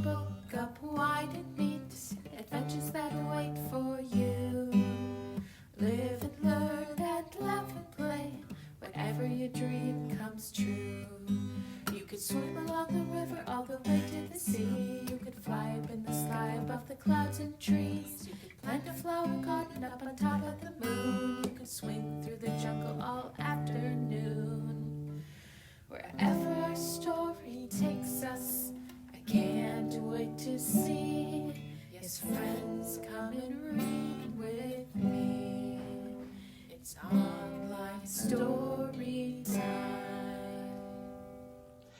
book up wide and meet adventures that wait for you. Live and learn and laugh and play whenever your dream comes true. You could swim along the river all the way to the sea. You could fly up in the sky above the clouds and trees. You could plant a flower garden up on top of the moon. You could swing through the jungle all afternoon. Wherever our story takes us, I can't wait to see. Yes, friends, come and read with me. It's Online Storytime.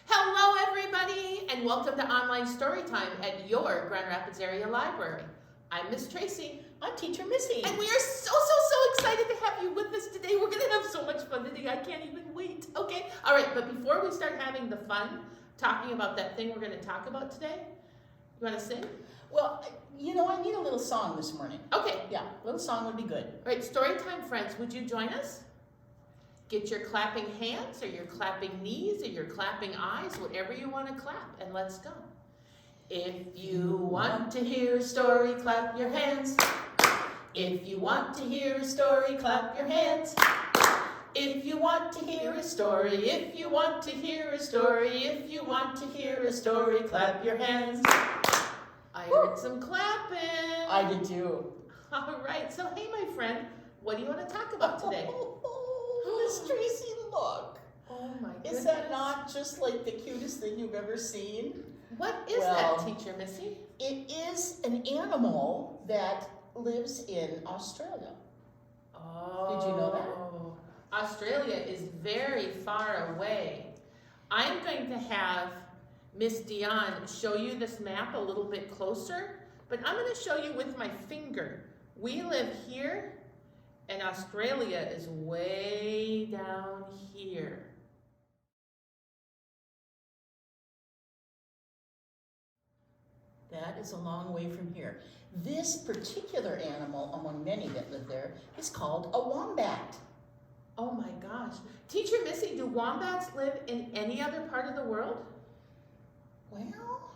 Hello, everybody, and welcome to Online Storytime at your Grand Rapids Area Library. I'm Miss Tracy. I'm Teacher Missy. And we are so excited to have you with us today. We're going to have so much fun today. I can't even wait. Okay? All right, but before we start having the fun, talking about that thing we're going to talk about today, you want to sing? Well, you know, I need a little song this morning. Okay. Yeah, a little song would be good. All right, Storytime friends, would you join us? Get your clapping hands or your clapping knees or your clapping eyes, whatever you want to clap, and let's go. If you want to hear a story, clap your hands. If you want to hear a story, clap your hands. If you want to hear a story, if you want to hear a story, if you want to hear a story, clap your hands. I heard some clapping. I did too. All right, so hey, my friend, what do you want to talk about today? Miss Tracy, look. Oh my goodness. Is that not just like the cutest thing you've ever seen? What is that, Teacher Missy? It is an animal that lives in Australia. Oh. Did you know that? Australia is very far away. I'm going to have Miss Dion show you this map a little bit closer, but I'm going to show you with my finger. We live here, and Australia is way down here. That is a long way from here. This particular animal, among many that live there, is called a wombat. Oh my gosh. Teacher Missy, do wombats live in any other part of the world? Well,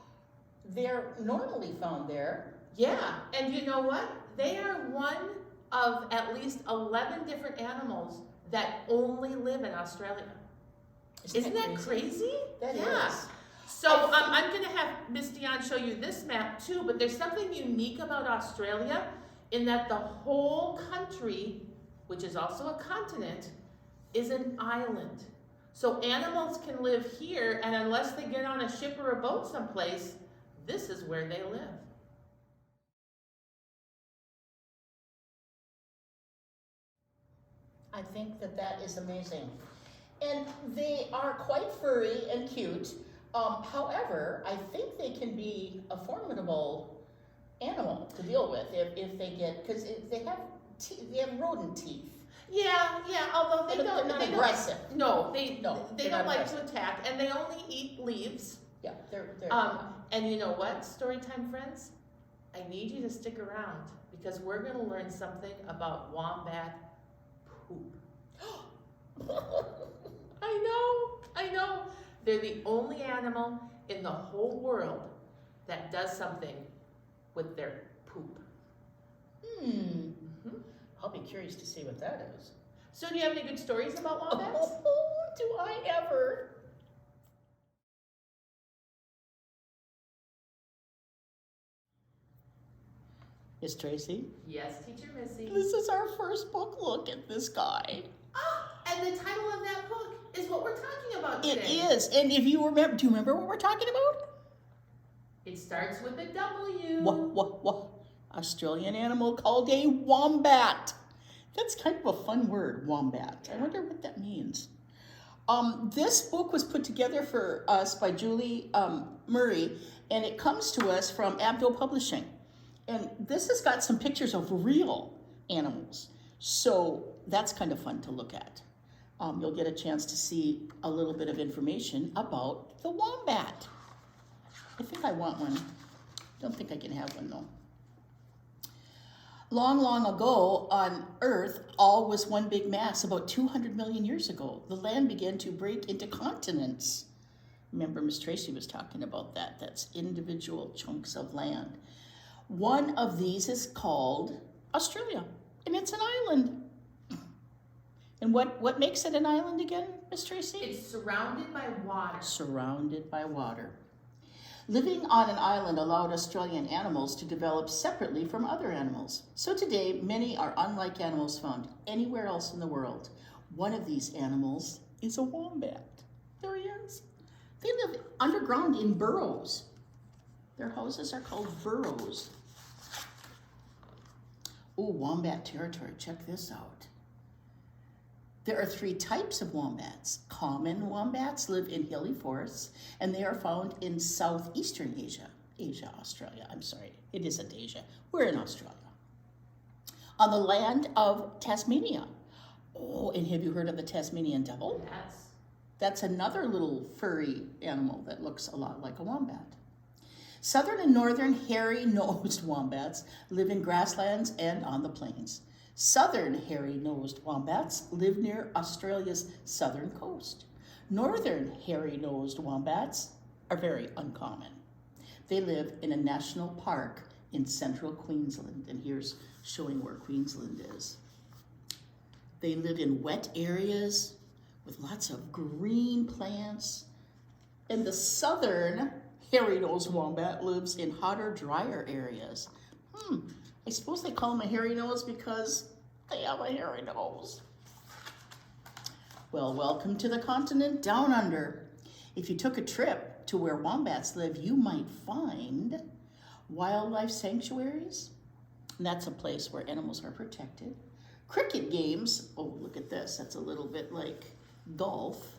they're normally found there. Yeah, and you know what? They are one of at least 11 different animals that only live in Australia. Isn't that crazy? That yeah. is. So I'm going to have Miss Dion show you this map too, but there's something unique about Australia in that the whole country, which is also a continent, is an island. So animals can live here, and unless they get on a ship or a boat someplace, this is where they live. I think that that is amazing. And they are quite furry and cute. However, I think they can be a formidable animal to deal with if they get, because they have rodent teeth. Yeah, although They're not aggressive. No, they don't like aggressive. to attack, and they only eat leaves. Yeah, they're And you know what, Storytime friends? I need you to stick around because we're going to learn something about wombat poop. I know. They're the only animal in the whole world that does something with their poop. I'll be curious to see what that is. So do you have any good stories about wombats? Oh, do I ever? Miss Tracy? Yes, Teacher Missy. This is our first book look at this guy. And the title of that book is what we're talking about today. It is. And if you remember, do you remember what we're talking about? It starts with a W. What? Australian animal called a wombat. That's kind of a fun word, wombat. I wonder what that means. This book was put together for us by Julie Murray, and it comes to us from Abdo Publishing. And this has got some pictures of real animals. So that's kind of fun to look at. You'll get a chance to see a little bit of information about the wombat. I think I want one. Don't think I can have one though. Long ago on Earth, all was one big mass. About 200 million years ago, the land began to break into continents. Remember, Miss Tracy was talking about that. That's individual chunks of land. One of these is called Australia, and it's an island. And what makes it an island again, Miss Tracy? It's surrounded by water. Surrounded by water. Living on an island allowed Australian animals to develop separately from other animals. So today, many are unlike animals found anywhere else in the world. One of these animals is a wombat. There he is. They live underground in burrows. Their houses are called burrows. Oh, wombat territory. Check this out. There are 3 types of wombats. Common wombats live in hilly forests, and they are found in southeastern Australia. I'm sorry, it isn't Asia. We're in Australia. On the land of Tasmania. Oh, and have you heard of the Tasmanian devil? Yes. That's another little furry animal that looks a lot like a wombat. Southern and northern hairy-nosed wombats live in grasslands and on the plains. Southern hairy-nosed wombats live near Australia's southern coast. Northern hairy-nosed wombats are very uncommon. They live in a national park in central Queensland, and here's showing where Queensland is. They live in wet areas with lots of green plants. And the southern hairy-nosed wombat lives in hotter, drier areas. I suppose they call them a hairy nose because they have a hairy nose. Well, welcome to the continent down under. If you took a trip to where wombats live, you might find wildlife sanctuaries. And that's a place where animals are protected. Cricket games. Oh, look at this. That's a little bit like golf.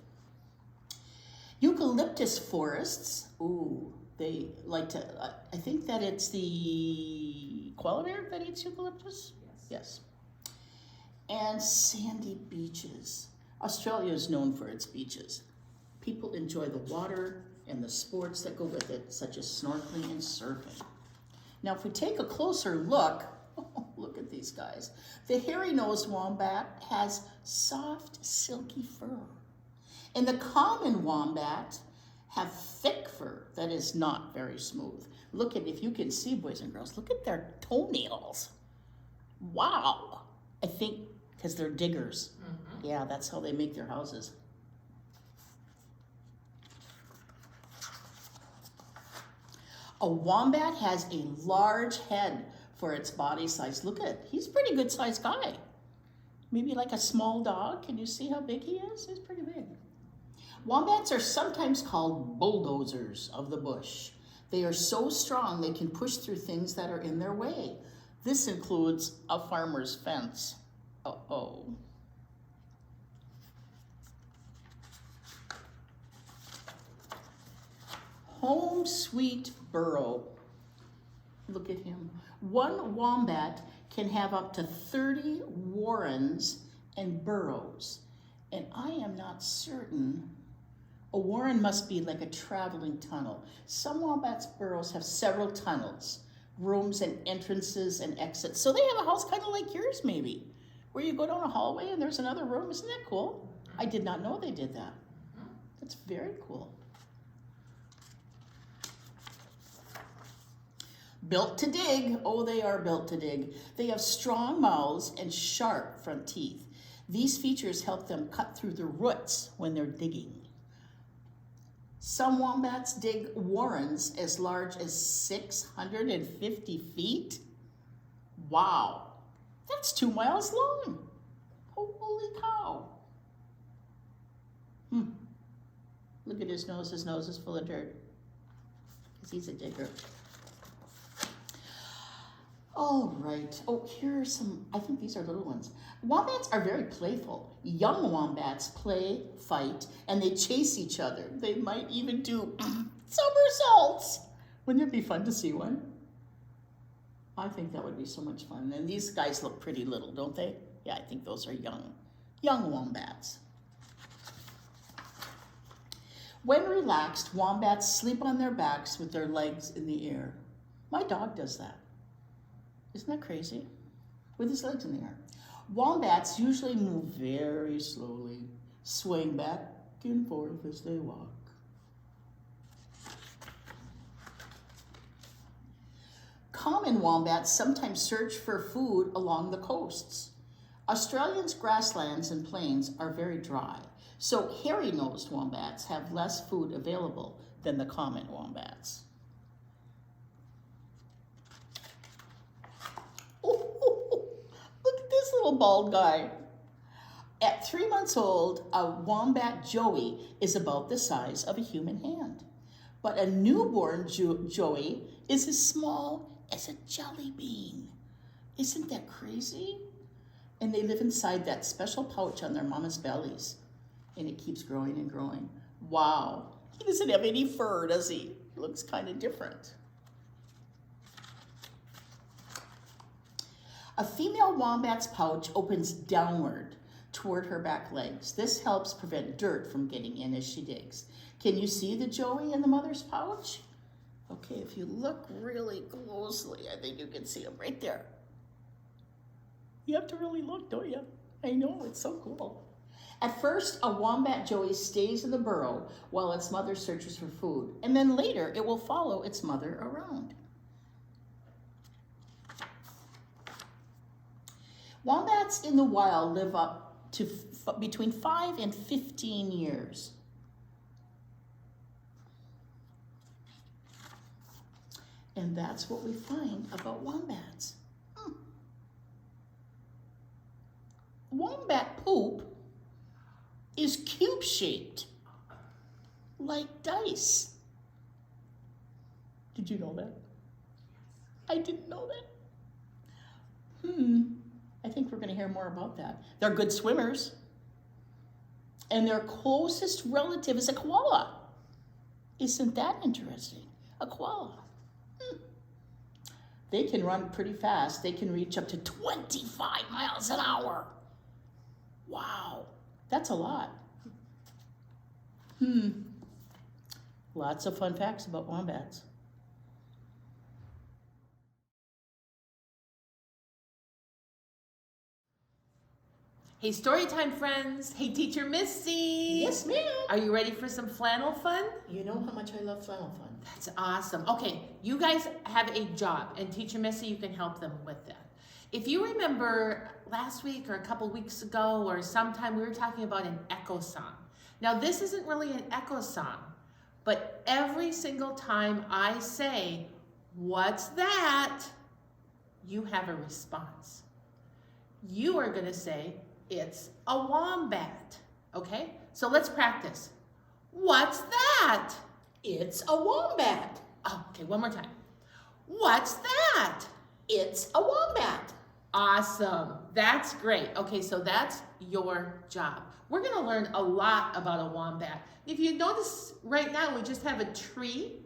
Eucalyptus forests. Ooh, they like to, I think that it's the koala bear that eats eucalyptus? Yes. And sandy beaches. Australia is known for its beaches. People enjoy the water and the sports that go with it, such as snorkeling and surfing. Now, if we take a closer look, look at these guys. The hairy-nosed wombat has soft, silky fur. And the common wombat have thick fur that is not very smooth. Look at, if you can see, boys and girls, look at their toenails. Wow. I think because they're diggers. Mm-hmm. Yeah, that's how they make their houses. A wombat has a large head for its body size. Look at, he's a pretty good sized guy. Maybe like a small dog. Can you see how big he is? He's pretty big. Wombats are sometimes called bulldozers of the bush. They are so strong they can push through things that are in their way. This includes a farmer's fence. Uh-oh. Home sweet burrow. Look at him. One wombat can have up to 30 warrens and burrows. And I am not certain. A warren must be like a traveling tunnel. Some wombats' burrows have several tunnels, rooms and entrances and exits. So they have a house kind of like yours maybe, where you go down a hallway and there's another room. Isn't that cool? I did not know they did that. That's very cool. Built to dig. Oh, they are built to dig. They have strong mouths and sharp front teeth. These features help them cut through the roots when they're digging. Some wombats dig warrens as large as 650 feet. Wow, that's 2 miles long. Holy cow. Look at his nose. His nose is full of dirt because he's a digger. All right. Oh, here are some, I think these are little ones. Wombats are very playful. Young wombats play, fight, and they chase each other. They might even do somersaults. Wouldn't it be fun to see one? I think that would be so much fun. And these guys look pretty little, don't they? Yeah, I think those are young wombats. When relaxed, wombats sleep on their backs with their legs in the air. My dog does that. Isn't that crazy? With his legs in the air. Wombats usually move very slowly, swaying back and forth as they walk. Common wombats sometimes search for food along the coasts. Australia's grasslands and plains are very dry, so hairy-nosed wombats have less food available than the common wombats. Oh, look at this little bald guy. At 3 months old, a wombat joey is about the size of a human hand. But a newborn joey is as small as a jelly bean. Isn't that crazy? And they live inside that special pouch on their mama's bellies. And it keeps growing and growing. Wow. He doesn't have any fur, does he? He looks kind of different. A female wombat's pouch opens downward toward her back legs. This helps prevent dirt from getting in as she digs. Can you see the joey in the mother's pouch? Okay, if you look really closely, I think you can see him right there. You have to really look, don't you? I know, it's so cool. At first, a wombat joey stays in the burrow while its mother searches for food, and then later it will follow its mother around. Wombats in the wild live up to between 5 and 15 years. And that's what we find about wombats. Wombat poop is cube-shaped, like dice. Did you know that? I didn't know that. I think we're going to hear more about that. They're good swimmers. And their closest relative is a koala. Isn't that interesting? A koala. They can run pretty fast. They can reach up to 25 miles an hour. Wow, that's a lot. Lots of fun facts about wombats. Hey, Storytime friends. Hey, Teacher Missy. Yes, ma'am. Are you ready for some flannel fun? You know how much I love flannel fun. That's awesome. Okay, you guys have a job, and Teacher Missy, you can help them with that. If you remember last week or a couple weeks ago or sometime, we were talking about an echo song. Now, this isn't really an echo song, but every single time I say, "What's that?" you have a response. You are going to say, "It's a wombat." Okay? So let's practice. What's that? It's a wombat. Oh, okay, one more time. What's that? It's a wombat. Awesome. That's great. Okay, so that's your job. We're going to learn a lot about a wombat. If you notice right now, we just have a tree.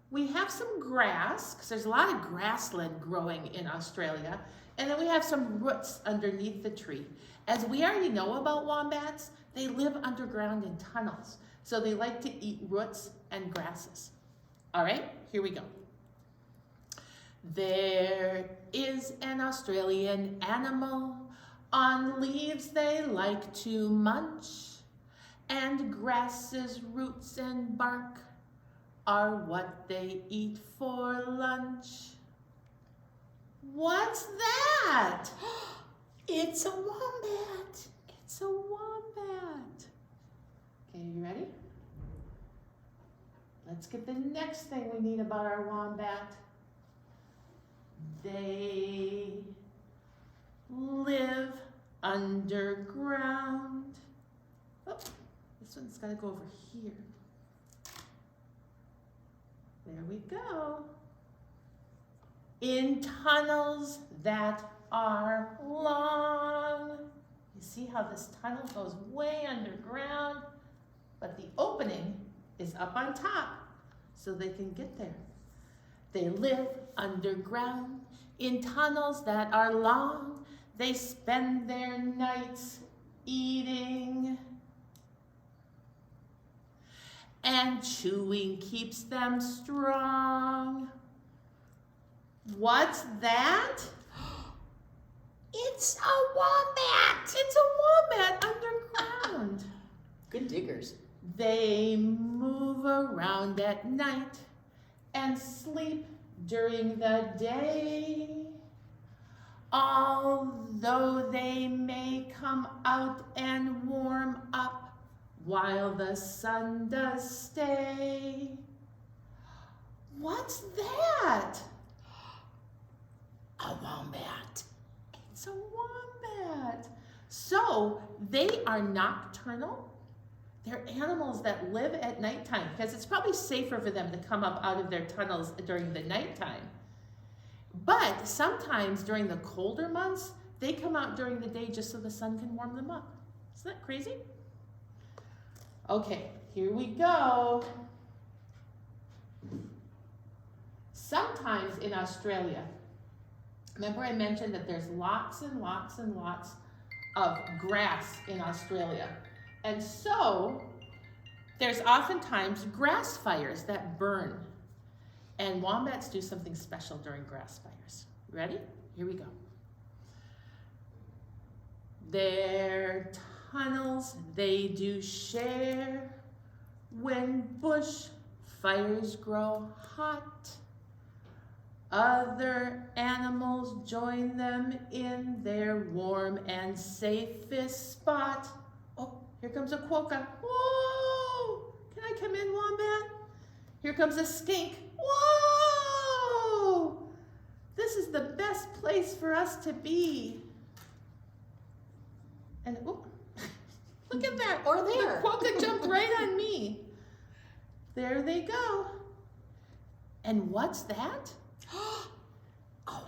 We have some grass, because there's a lot of grassland growing in Australia. And then we have some roots underneath the tree. As we already know about wombats, they live underground in tunnels. So they like to eat roots and grasses. All right, here we go. There is an Australian animal. On leaves they like to munch. And grasses, roots, and bark are what they eat for lunch. What's that? It's a wombat. It's a wombat. Okay, you ready? Let's get the next thing we need about our wombat. They live underground. Oh, this one's got to go over here. There we go. In tunnels that are long. You see how this tunnel goes way underground, but the opening is up on top, so they can get there. They live underground in tunnels that are long. They spend their nights eating, and chewing keeps them strong. What's that? It's a wombat. It's a wombat underground. Good diggers. They move around at night and sleep during the day. Although they may come out and warm up while the sun does stay. What's that? A wombat. It's a wombat. So they are nocturnal. They're animals that live at nighttime because it's probably safer for them to come up out of their tunnels during the nighttime. But sometimes during the colder months, they come out during the day just so the sun can warm them up. Isn't that crazy? Okay, here we go. Sometimes in Australia, remember I mentioned that there's lots and lots and lots of grass in Australia. And so there's oftentimes grass fires that burn. And wombats do something special during grass fires. Ready? Here we go. Their tunnels they do share. When bush fires grow hot, other animals join them in their warm and safest spot. Oh, here comes a quokka. Whoa! Can I come in, wombat? Here comes a skink. Whoa! This is the best place for us to be. And oh, look at that. Or there. The quokka jumped right on me. There they go. And what's that?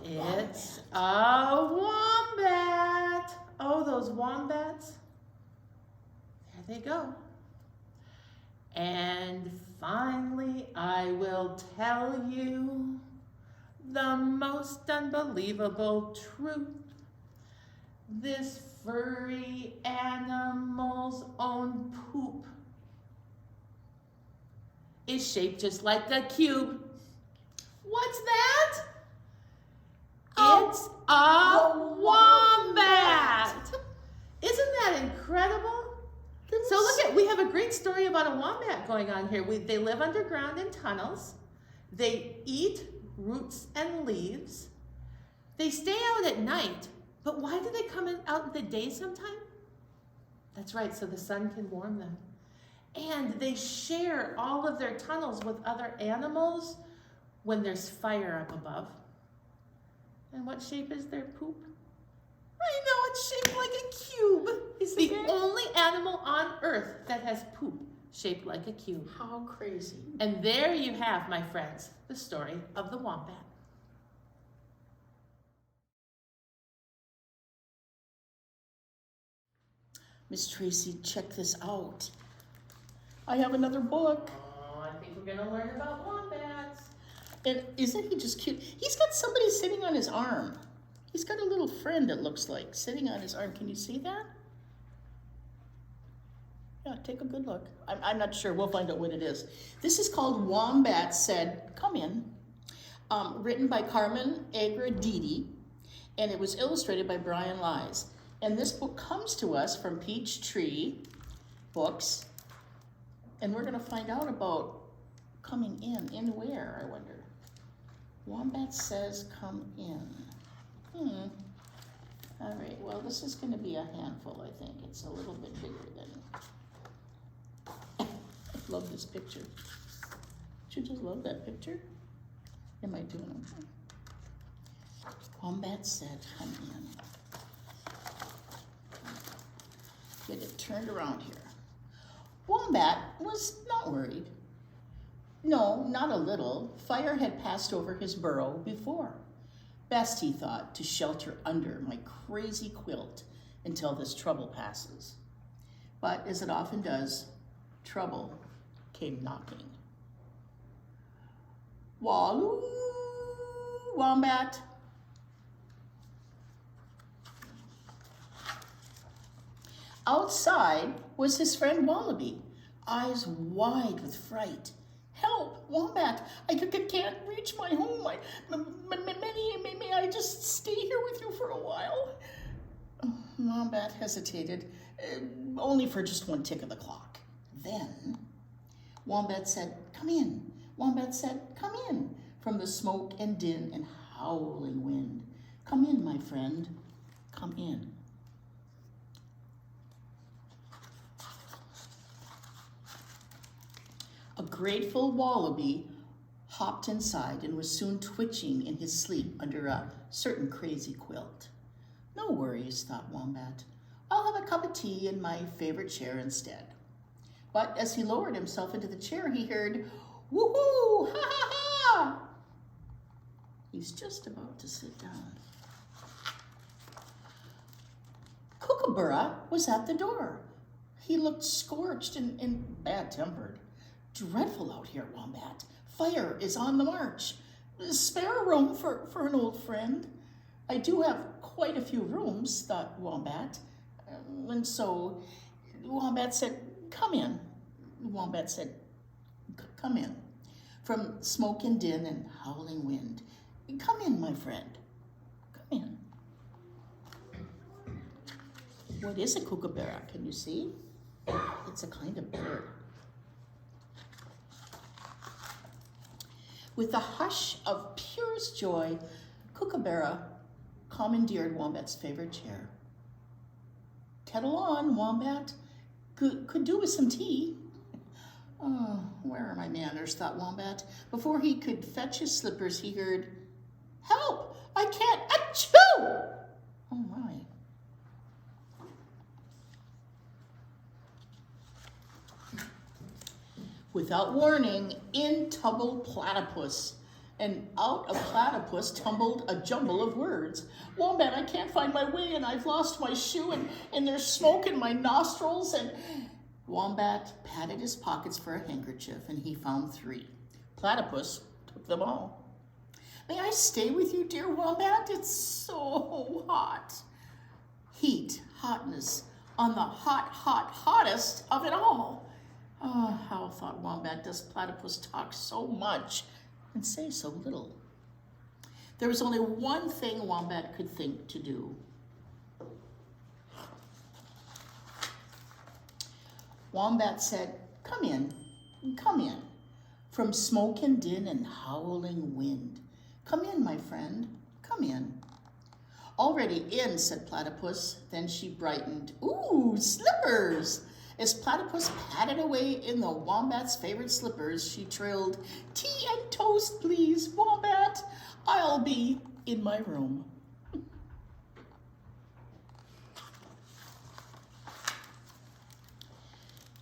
It's a wombat. Oh, those wombats. There they go. And finally, I will tell you the most unbelievable truth. This furry animal's own poop is shaped just like a cube. What's that? It's a wombat. Isn't that incredible? So look at, we have a great story about a wombat going on here. They live underground in tunnels. They eat roots and leaves. They stay out at night, but why do they come out in the day sometime? That's right, so the sun can warm them. And they share all of their tunnels with other animals when there's fire up above. And what shape is their poop? I know, it's shaped like a cube. It's the only animal on Earth that has poop shaped like a cube. How crazy. And there you have, my friends, the story of the wombat. Miss Tracy, check this out. I have another book. Oh, I think we're gonna learn about wombats. And isn't he just cute? He's got somebody sitting on his arm. He's got a little friend, it looks like, sitting on his arm. Can you see that? Yeah, take a good look. I'm not sure. We'll find out what it is. This is called Wombats Said, Come In, written by Carmen Agradidi, and it was illustrated by Brian Lies. And this book comes to us from Peachtree Books, and we're going to find out about coming in where, I wonder. Wombat Says Come In. All right, well, this is going to be a handful, I think. It's a little bit bigger than... I love this picture. Don't you just love that picture? Am I doing okay? Wombat Said Come In. Get it turned around here. Wombat was not worried. No, not a little. Fire had passed over his burrow before. Best, he thought, to shelter under my crazy quilt until this trouble passes. But as it often does, trouble came knocking. Walloo, wombat. Outside was his friend Wallaby, eyes wide with fright. Help, Wombat, I can't reach my home. May I just stay here with you for a while? Wombat hesitated, only for just one tick of the clock. Then Wombat said, Come in. Wombat said, Come in. from the smoke and din and howling wind. Come in, my friend, come in. A grateful wallaby hopped inside and was soon twitching in his sleep under a certain crazy quilt. No worries, thought Wombat. I'll have a cup of tea in my favorite chair instead. But as he lowered himself into the chair, he heard, woohoo, ha ha ha! He's just about to sit down. Kookaburra was at the door. He looked scorched and bad-tempered. Dreadful out here, Wombat. Fire is on the march. Spare a room for an old friend. I do have quite a few rooms, thought Wombat. And so Wombat said, come in. Wombat said, come in. From smoke and din and howling wind. Come in, my friend. Come in. What is a kookaburra? Can you see? It's a kind of bird. With a hush of purest joy, Kookaburra commandeered Wombat's favorite chair. Kettle on, Wombat. Could do with some tea. Oh, where are my manners, thought Wombat. Before he could fetch his slippers, he heard, help! I can't, achoo! Oh my. Without warning, in tumbled Platypus, and out of Platypus tumbled a jumble of words. Wombat, I can't find my way, and I've lost my shoe, and there's smoke in my nostrils, and... Wombat patted his pockets for a handkerchief, and he found 3. Platypus took them all. May I stay with you, dear Wombat? It's so hot. Heat, hotness, on the hottest of it all. Oh, how, thought Wombat, does Platypus talk so much and say so little? There was only one thing Wombat could think to do. Wombat said, come in, from smoke and din and howling wind. Come in, my friend, come in. Already in, said Platypus. Then she brightened. Ooh, slippers! As Platypus patted away in the Wombat's favorite slippers, she trilled, tea and toast, please, Wombat. I'll be in my room.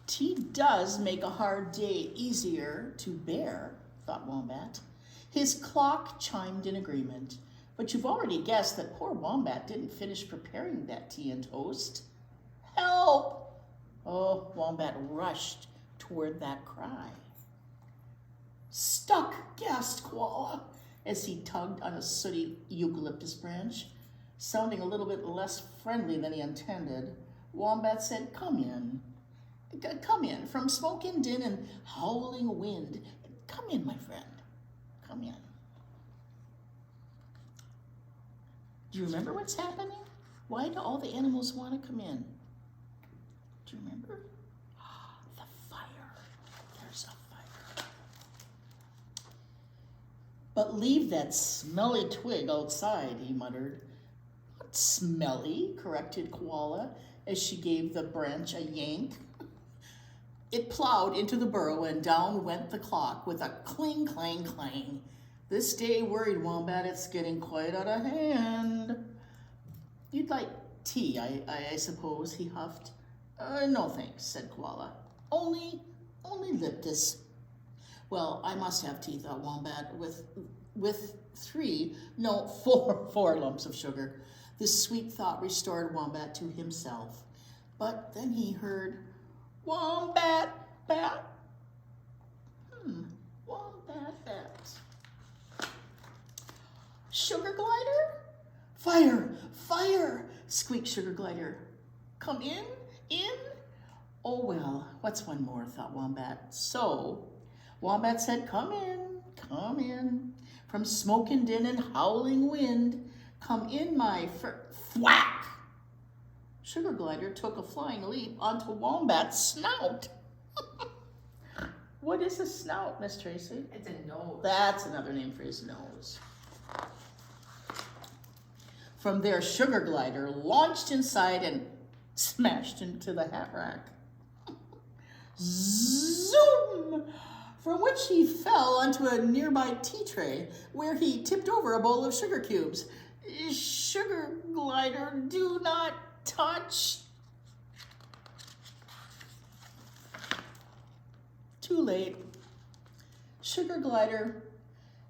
Tea does make a hard day easier to bear, thought Wombat. His clock chimed in agreement, but you've already guessed that poor Wombat didn't finish preparing that tea and toast. Help! Oh, Wombat rushed toward that cry. Stuck, gasped Koala as he tugged on a sooty eucalyptus branch. Sounding a little bit less friendly than he intended, Wombat said, come in, from smoke and din and howling wind. Come in, my friend, come in. Do you remember what's happening? Why do all the animals want to come in? Do you remember? The fire. There's a fire. But leave that smelly twig outside, he muttered. Not smelly, corrected Koala as she gave the branch a yank. It plowed into the burrow and down went the clock with a cling, clang, clang. This day worried Wombat, it's getting quite out of hand. You'd like tea, I suppose, he huffed. No thanks, said Koala. Only Liptus. Well, I must have tea, thought Wombat, with 4 lumps of sugar. This sweet thought restored Wombat to himself. But then he heard, Wombat bat. Wombat bat. Sugar glider? Fire, fire, squeaked Sugar Glider. Come in? Oh well, what's one more, thought Wombat. So, Wombat said, come in, from smoke and din and howling wind. Come in, my thwack! Sugar Glider took a flying leap onto Wombat's snout. What is a snout, Miss Tracy? It's a nose. That's another name for his nose. From there, Sugar Glider launched inside and smashed into the hat rack. Zoom! From which he fell onto a nearby tea tray, where he tipped over a bowl of sugar cubes. Sugar Glider, do not touch. Too late. Sugar Glider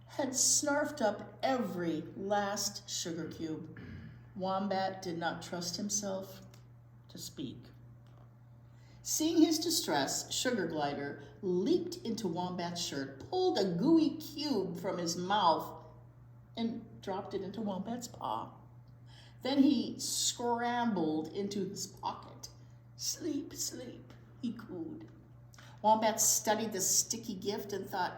had snarfed up every last sugar cube. Wombat did not trust himself to speak. Seeing his distress, Sugar Glider leaped into Wombat's shirt, pulled a gooey cube from his mouth, and dropped it into Wombat's paw. Then he scrambled into his pocket. Sleep, sleep, he cooed. Wombat studied the sticky gift and thought,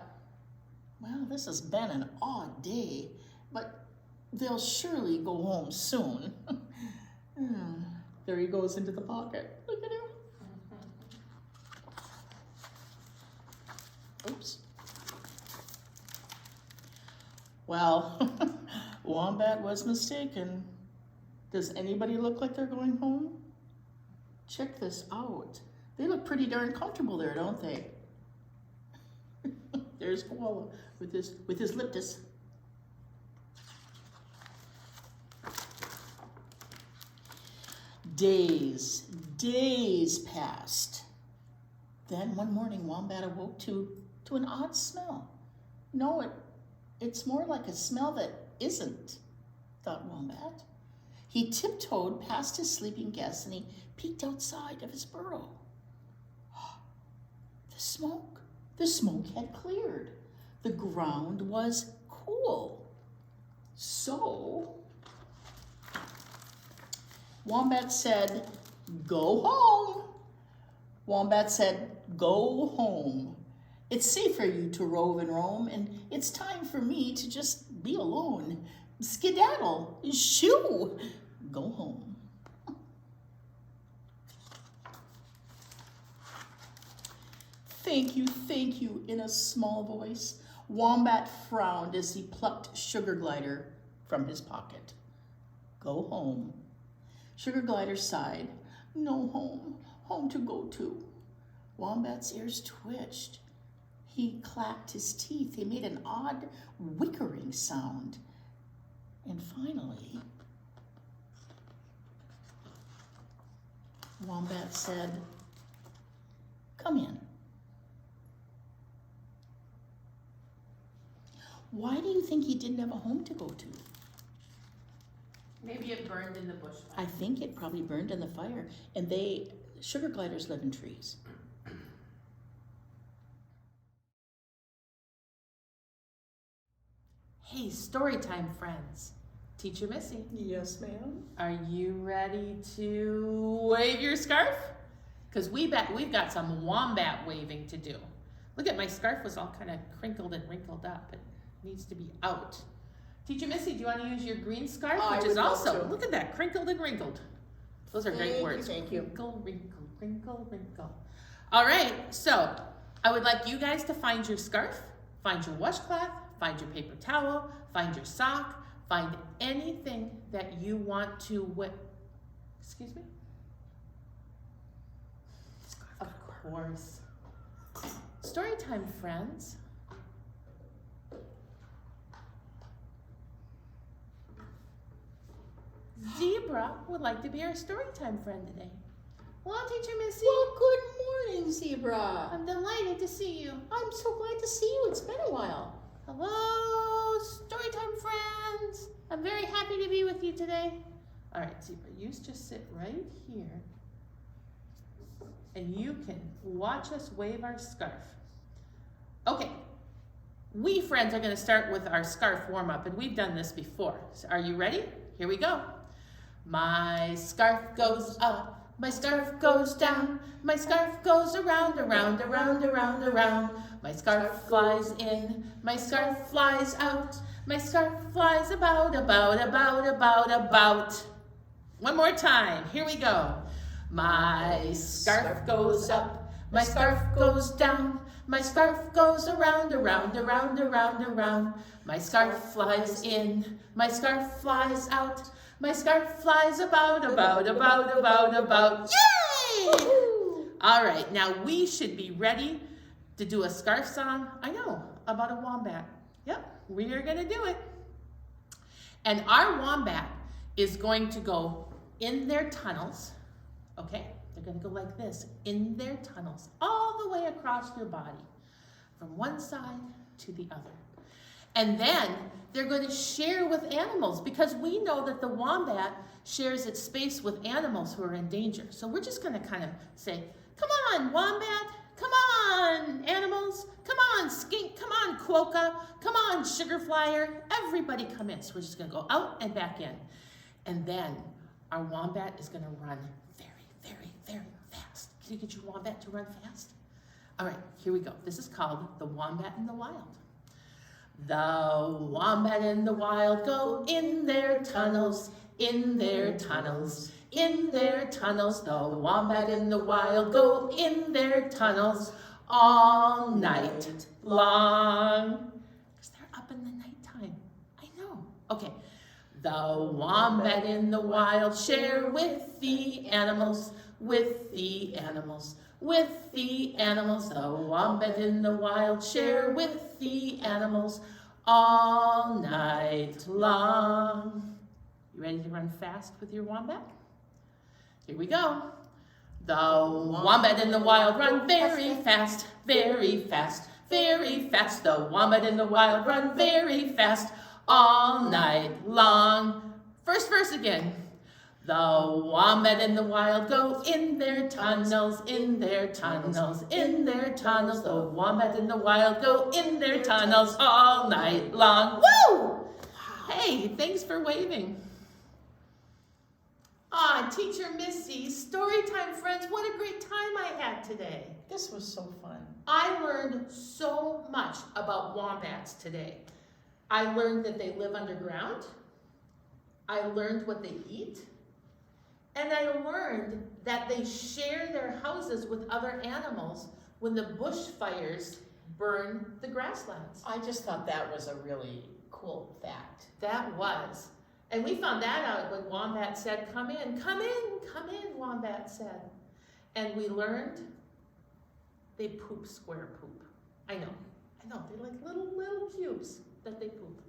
well, this has been an odd day, but they'll surely go home soon. There he goes into the pocket. Look at him. Oops. Well, Wombat was mistaken. Does anybody look like they're going home? Check this out. They look pretty darn comfortable there, don't they? There's Koala with his liptus. Days passed. Then one morning, Wombat awoke to an odd smell. No, it's more like a smell that isn't, thought Wombat. He tiptoed past his sleeping guests and he peeked outside of his burrow. The smoke had cleared. The ground was cool. So, Wombat said, go home. Wombat said, go home. It's safe for you to rove and roam, and it's time for me to just be alone. Skedaddle, shoo, go home. Thank you, in a small voice. Wombat frowned as he plucked Sugar Glider from his pocket. Go home. Sugar Glider sighed. No home to go to. Wombat's ears twitched. He clacked his teeth. He made an odd whickering sound. And finally, Wombat said, come in. Why do you think he didn't have a home to go to? Maybe it burned in the bushfire. I think it probably burned in the fire. And sugar gliders live in trees. Hey, story time, friends. Teacher Missy, Yes, ma'am. are you ready to wave your scarf? Because we've got some wombat waving to do. Look at my scarf was all kind of crinkled and wrinkled up. It needs to be out. Teacher Missy, do you want to use your green scarf? I Which would is love also, to. look at that, crinkled and wrinkled. Those are great words. Thank you. Wrinkle, wrinkle, wrinkle, wrinkle. All right, so I would like you guys to find your scarf, find your washcloth, find your paper towel, find your sock, find anything that you want to excuse me? Of course. Story time, friends. Zebra would like to be our story time friend today. Hello, Teacher Missy. Well, good morning, Zebra. I'm delighted to see you. I'm so glad to see you. It's been a while. Hello, Storytime friends. I'm very happy to be with you today. All right, Zebra, you just sit right here and you can watch us wave our scarf. Okay, we friends are going to start with our scarf warm up, and we've done this before. So are you ready? Here we go. My scarf goes up, my scarf goes down, my scarf goes around, around, around, around, around. My scarf flies in, my scarf flies out, my scarf flies about, about, about, about, about. One more time, here we go. My scarf goes up, My scarf goes down, my scarf goes around, around, around, around, around. My scarf flies in, my scarf flies out. My scarf flies about, about, about, about, about. Yay! All right, now we should be ready to do a scarf song, I know, about a wombat. Yep, we are gonna do it. And our wombat is going to go in their tunnels, okay? They're gonna go like this, in their tunnels, all the way across your body, from one side to the other. And then they're going to share with animals, because we know that the wombat shares its space with animals who are in danger. So we're just gonna kind of say, come on, wombat, come on, animals, come on, skink, come on, quokka, come on, sugar flyer, everybody come in. So we're just gonna go out and back in. And then our wombat is gonna run very, very, very fast. Can you get your wombat to run fast? All right, here we go. This is called The Wombat in the Wild. The wombat in the wild go in their tunnels, in their tunnels, in their tunnels. The wombat in the wild go in their tunnels all night long. Because they're up in the nighttime. I know. Okay. The wombat in the wild share with the animals, with the animals, with the animals. The wombat in the wild share with the animals all night long. You ready to run fast with your wombat? Here we go. The wombat in the wild run very fast, very fast, very fast. The wombat in the wild run very fast all night long. First verse again. The wombat in the wild go in their tunnels, in their tunnels, in their tunnels. The wombat in the wild go in their tunnels all night long. Woo! Hey, thanks for waving. Teacher Missy, story time, friends. What a great time I had today. This was so fun. I learned so much about wombats today. I learned that they live underground. I learned what they eat. And I learned that they share their houses with other animals when the bushfires burn the grasslands. I just thought that was a really cool fact. That was. And we found that out when Wombat said, come in, Wombat said. And we learned they poop square poop. I know, they're like little cubes that they poop.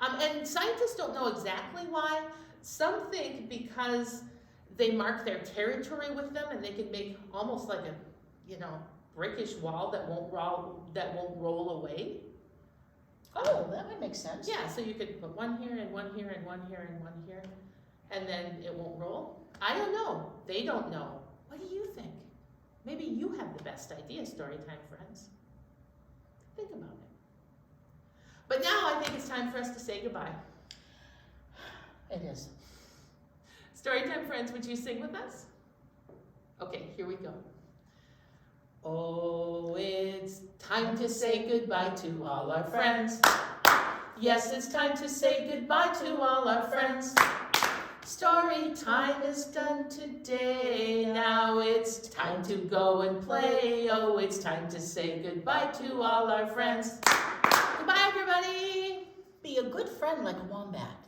And scientists don't know exactly why. Some think because they mark their territory with them and they can make almost like a, brickish wall that won't roll away. Oh, that would make sense. Yeah, so you could put one here and one here and one here and one here, and then it won't roll. I don't know. They don't know. What do you think? Maybe you have the best idea, Storytime friends. Think about it. But now I think it's time for us to say goodbye. It is. Storytime friends, would you sing with us? Okay, here we go. Oh, it's time to say goodbye to all our friends. Yes, it's time to say goodbye to all our friends. Story time is done today. Now it's time to go and play. Oh, it's time to say goodbye to all our friends. Goodbye, everybody. Be a good friend like a wombat.